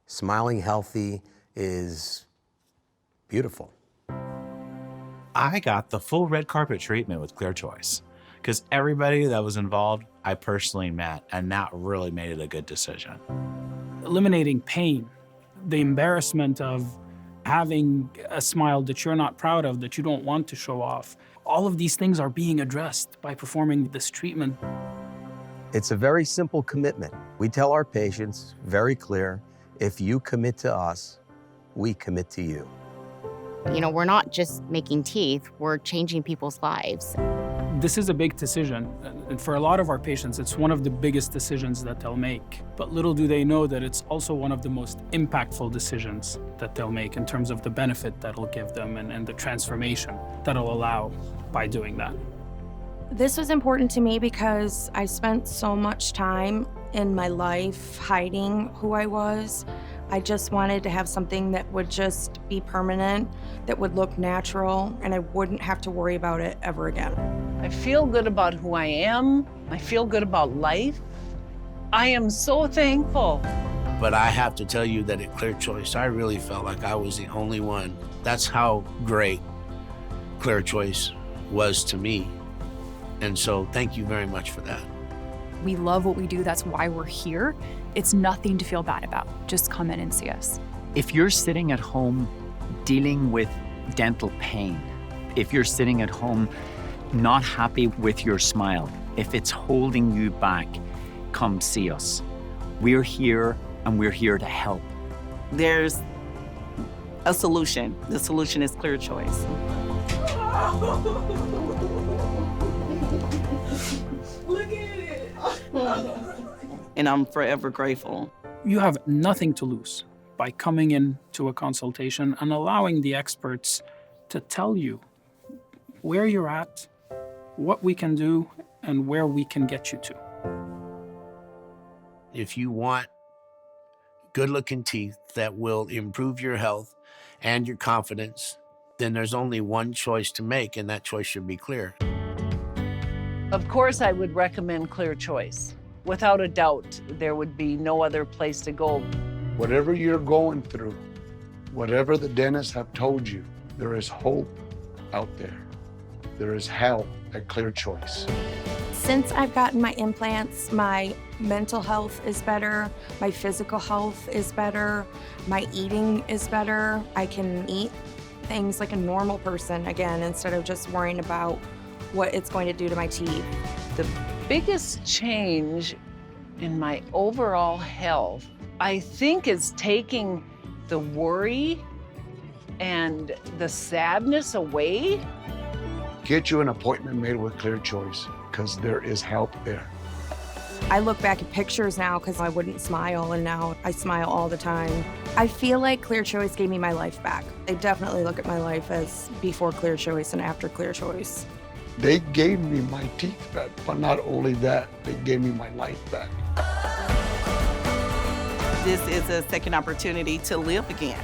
Smiling healthy is beautiful. I got the full red carpet treatment with ClearChoice because everybody that was involved, I personally met, and that really made it a good decision. Eliminating pain, the embarrassment of having a smile that you're not proud of, that you don't want to show off. All of these things are being addressed by performing this treatment. It's a very simple commitment. We tell our patients, very clear, if you commit to us, we commit to you. You know, we're not just making teeth, we're changing people's lives. This is a big decision, and for a lot of our patients, it's one of the biggest decisions that they'll make. But little do they know that it's also one of the most impactful decisions that they'll make in terms of the benefit that'll give them and the transformation that'll allow by doing that. This was important to me because I spent so much time in my life hiding who I was. I just wanted to have something that would just be permanent, that would look natural, and I wouldn't have to worry about it ever again. I feel good about who I am. I feel good about life. I am so thankful. But I have to tell you that at ClearChoice, I really felt like I was the only one. That's how great ClearChoice was to me. And so thank you very much for that. We love what we do. That's why we're here. It's nothing to feel bad about. Just come in and see us. If you're sitting at home dealing with dental pain, if you're sitting at home not happy with your smile, if it's holding you back, come see us. We're here and we're here to help. There's a solution. The solution is ClearChoice. Look at it. And I'm forever grateful. You have nothing to lose by coming in to a consultation and allowing the experts to tell you where you're at, what we can do, and where we can get you to. If you want good-looking teeth that will improve your health and your confidence, then there's only one choice to make, and that choice should be clear. Of course, I would recommend ClearChoice. Without a doubt, there would be no other place to go. Whatever you're going through, whatever the dentists have told you, there is hope out there. There is help at ClearChoice. Since I've gotten my implants, my mental health is better, my physical health is better, my eating is better. I can eat things like a normal person again instead of just worrying about what it's going to do to my teeth. The biggest change in my overall health, I think, is taking the worry and the sadness away. Get you an appointment made with ClearChoice, because there is help there. I look back at pictures now because I wouldn't smile, and now I smile all the time. I feel like ClearChoice gave me my life back. I definitely look at my life as before ClearChoice and after ClearChoice. They gave me my teeth back, but not only that, they gave me my life back. This is a second opportunity to live again.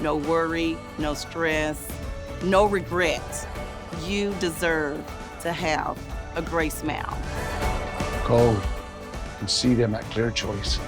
No worry, no stress, no regrets. You deserve to have a great smile. Go and see them at ClearChoice.